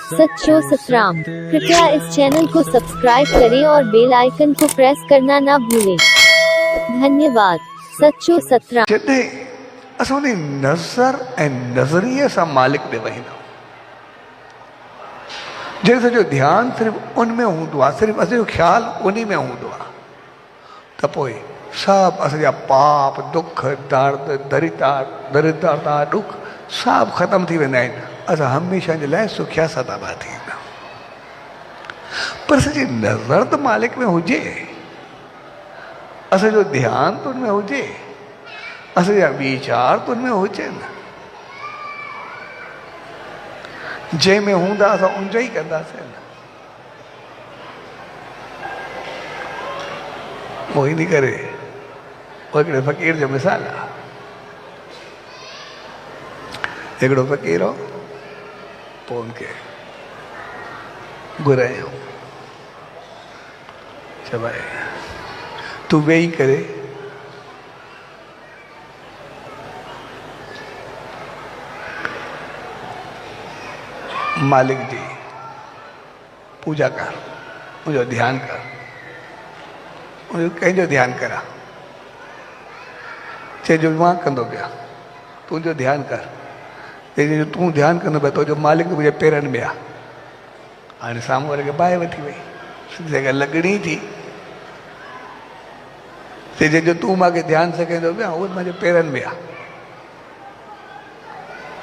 सच्चो सतराम। कृपया इस चैनल को सब्सक्राइब करें और बेल आइकन को प्रेस करना ना भूलें। धन्यवाद। सच्चो सतराम। जॾहिं असां उन नज़र ऐं नज़रिए सां मालिक ॾे वहींदा जॾहिं सॼो ध्यानु सिर्फ़ु उन में हूंदो आहे, सिर्फ़ु असांजो ख़्यालु उन में हूंदो आहे, त पोइ सभु असांजा पाप, दुख, दर्द, दरिद्रता, ॾुख सभु ख़तमु थी वेंदा आहिनि। असां हमेशह जे लाइ सुखिया सदाबा थी वेंदा। पर असांजी नज़र त मालिक में हुजे, असांजो ध्यानु त उन में हुजे, असांजा वीचार त उन में हुजनि। जंहिंमें हूंदा असां उन जो ई कंदासीं न। पोइ इन करे पोइ हिकिड़े फ़क़ीर जो मिसाल आहे। हिकिड़ो फ़क़ीर हो, पोइ उनखे घुरायूं, चवाए तूं वेही करे मालिक जी पूजा कर, मुंहिंजो ध्यानु कर, मुंहिंजो कंहिंजो ध्यानु करा। चइजो मां कंदो पिया, तुंहिंजो ध्यानु कर। चइजो तूं ध्यानु कंदो पिया, तुंहिंजो मालिक मुंहिंजे पेरनि में आहे। हाणे साम्हूं वारे खे बाहि वठी वई, जॻह लॻणी थी। चइजो तूं मूंखे ध्यानु सेखारींदो पिया, उहो मुंहिंजे पेरनि में आहे।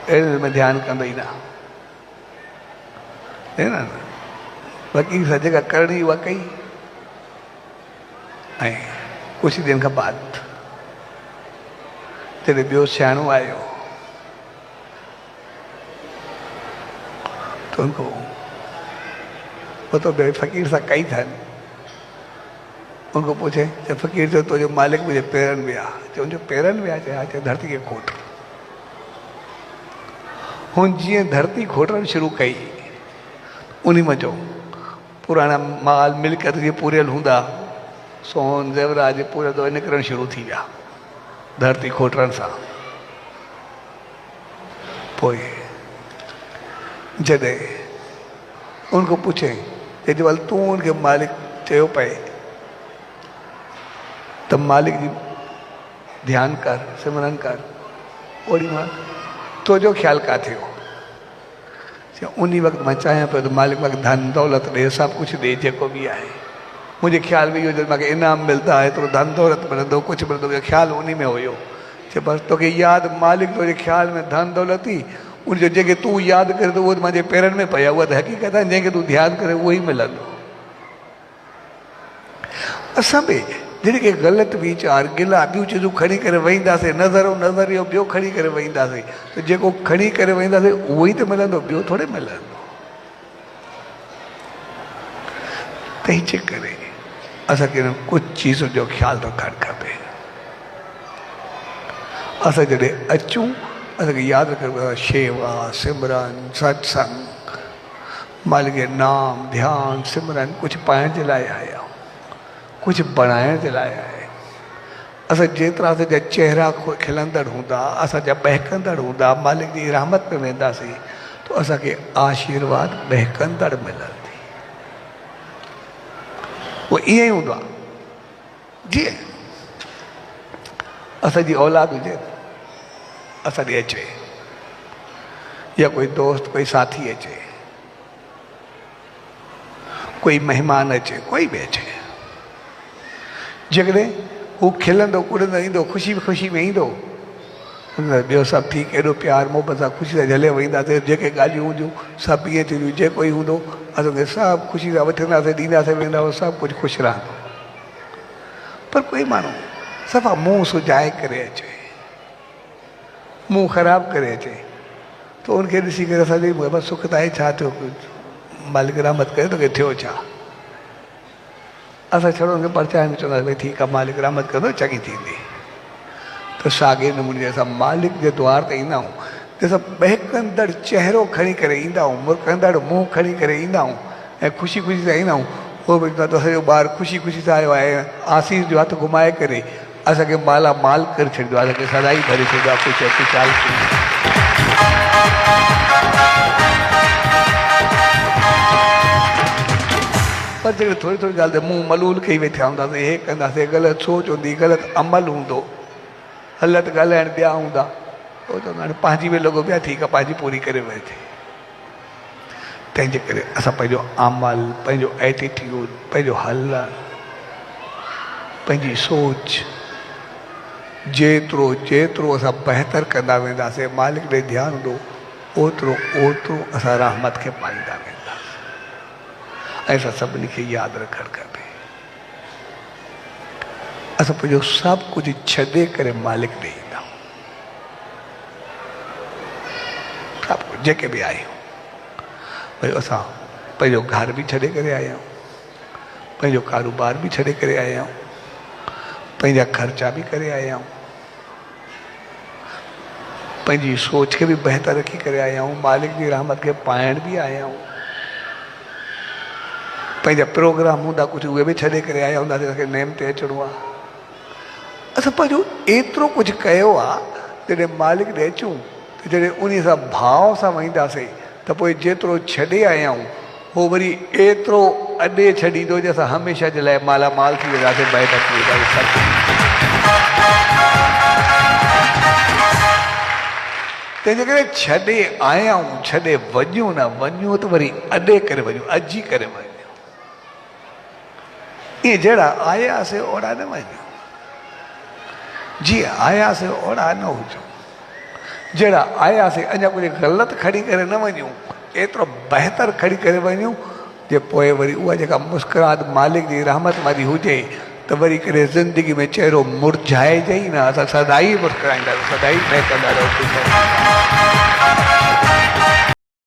अहिड़े में ध्यानु कंदो ई न। फ़क़ीर सां जेका करणी उहा कई। ऐं कुझु ॾींहंनि खां बाद जॾहिं ॿियो सियाणो आयो तो उनको पतो पियो फ़क़ीर सां कई अथनि। उनको पूछे चए फ़क़ीर चयो तुंहिंजो मालिक मुंहिंजे पेरनि में आहे। चयो मुंहिंजो पेरनि में आहे? चए हा। चए धरती खे खोट। हुन जीअं धरती खोटणु शुरू कई, उन में जो पुराणा माल मिल्कियत जे पूरियल हूंदा, सोन ज़ेवरात जे पूरे तो निकिरणु शुरू थी विया धरती खोटण सां। पोइ जॾहिं उनको पूछे चइजो हल तूं उनखे मालिक चयो पए त मालिक जी ध्यानु कर, सिमरन कर, ओड़ी मां तुंहिंजो ख़्यालु किथे हो? उन वक़्तु मां चाहियां पियो त मालिक मूंखे धन दौलत ॾे, सभु कुझु ॾे जेको बि आहे। मुंहिंजे ख़्याल में इहो जो मूंखे इनाम मिलंदा, एतिरो धन दौलत मिलंदो, कुझु मिलंदो, मुंहिंजो ख़्यालु उन में हुयो। चए बसि तोखे यादि मालिक तुंहिंजे ख़्याल में धन दौलत ई, उनजो जेके तूं यादि करे त उहो मुंहिंजे पेरनि में पई आहे। उहा त हक़ीक़त आहे, जंहिंखे तूं ध्यानु करे उहो ई मिलंदो। असां बि जेके ग़लति वीचार, गिला, ॿियूं चीज़ूं खणी करे वेहींदासीं, नज़रियो ॿियो खणी करे वेहींदासीं, त जेको खणी करे वेहींदासीं उहो ई त मिलंदो, ॿियो थोरे मिलंदो। तंहिंजे करे असांखे कुझु चीज़ुनि जो ख़्यालु रखणु खपे। असां जॾहिं अचूं असांखे यादि रखणु शेवा, सिमरन, सत्संग, मालिक जो नाम, ध्यानु, सिमरन कुझु पाइण जे लाइ आया, कुझु बणाइण जे लाइ आहे। असां जेतिरा असांजा चेहरा खिलंदड़ हूंदा, असांजा बहकंदड़ हूंदा, मालिक जी रहमत में वेंदासीं तो असांखे आशीर्वाद बहकंदड़ मिलंदी। उहो ईअं ई हूंदो आहे जीअं असांजी औलाद हुजे, असां ॾे अचे, या कोई दोस्त, कोई साथी अचे, कोई महिमान अचे, कोई बि अचे, जेकॾहिं हू खिलंदो कुड़ंदो ईंदो, ख़ुशी ख़ुशी में ईंदो, ॿियो सभु ठीकु, एॾो प्यार मोहबत सां ख़ुशी सां झले वेहींदासीं, जेके ॻाल्हियूं हूंदियूं सभु ईअं थींदियूं, जेको ई हूंदो असांखे सभु ख़ुशी सां वठंदासीं, ॾींदासीं, वेंदा हुआ, सभु कुझु ख़ुशि रहंदो। पर कोई माण्हू सफ़ा मुंहुं सुजाए करे अचे, मुंहुं ख़राबु करे अचे, त उनखे ॾिसी करे असांजी बसि सुख त आहे, छा थियो, मालिक रहमत करे तोखे थियो छा? असां छड़ो हुनखे परचाइण में चवंदासीं भई ठीकु आहे, मालिक रहमत कंदो, चङी थींदी। त साॻे नमूने असां मालिक जे द्वार ते ईंदा आहियूं त असां बहकंदड़ चहिरो खणी करे ईंदा आहियूं, मुरकंदड़ मुंहुं खणी करे ईंदा आहियूं ऐं ख़ुशी ख़ुशी सां ईंदा आहियूं। उहो बि त असांजो ॿारु ख़ुशी ख़ुशी सां आयो आहे, आसीस जो हथु घुमाए करे असांखे माला माल करे छॾींदो आहे, असांखे सदाई भरे छॾींदो आहे, ख़ुशि ख़ुशहाल। पर जेकॾहिं थोरी थोरी ॻाल्हि ते मुंहुं मलूल कई वेठा हूंदासीं, हे कंदासीं, ग़लति सोच हूंदी, ग़लति अमल हूंदो, ग़लति ॻाल्हाइण ॿिया हूंदा, पोइ चवंदा हाणे पंहिंजी बि लॻो पिया, ठीकु आहे पंहिंजी पूरी करे वेठे। तंहिंजे करे असां पंहिंजो अमल, पंहिंजो एटीट्यूड, पंहिंजो हलणु, पंहिंजी सोच जेतिरो जेतिरो असां बहितर कंदा वेंदासीं, मालिक ॾे ध्यानु हूंदो, ओतिरो ओतिरो असां रहमत खे पाईंदा वेंदासीं। ऐं असां सभिनी खे यादि रखणु खपे, असां पंहिंजो सभु कुझु छॾे करे मालिक ॾे ईंदा आहियूं। सभु कुझु जेके बि आहियूं, भई असां पंहिंजो घर बि छॾे करे आया आहियूं, पंहिंजो कारोबार बि छॾे करे आया आहियूं, पंहिंजा ख़र्चा बि करे आया आहियूं, पंहिंजी सोच खे बि बहितर रखी करे आया आहियूं, मालिक जी रहमत खे पाइण बि आया आहियूं, पंहिंजा प्रोग्राम हूंदा कुझु उहे बि छॾे करे आया हूंदासीं, असांखे नेम ते अचिणो आहे। असां पंहिंजो एतिरो कुझु कयो आहे, जॾहिं मालिक ॾे अचूं त जॾहिं उन सां भाव सां वेंदासीं त पोइ जेतिरो छॾे आया आहियूं उहो वरी एतिरो अॾे छॾींदो जो असां हमेशह जे लाइ मालामाल थी वेंदासीं, बहितर थी वेंदासीं। तंहिंजे करे छॾे आया आहियूं, छॾे वञूं न, वञूं त वरी अॾे करे वञूं, अॼी करे वञूं। ईअं जहिड़ा आयासीं ओड़ा न वञूं, जीअं आयासीं ओड़ा न हुजूं, जहिड़ा आयासीं अञा कुझु ग़लति खणी करे न वञूं, एतिरो बहितर खणी करे वञूं जे पोइ वरी उहा जेका मुस्कुराहट मालिक जी रहमत वारी हुजे त वरी करे ज़िंदगी में चहिरो मुरझाइजे ई न, असां सदाई मुस्कुराईंदासीं, सदाई महकंदा रहो।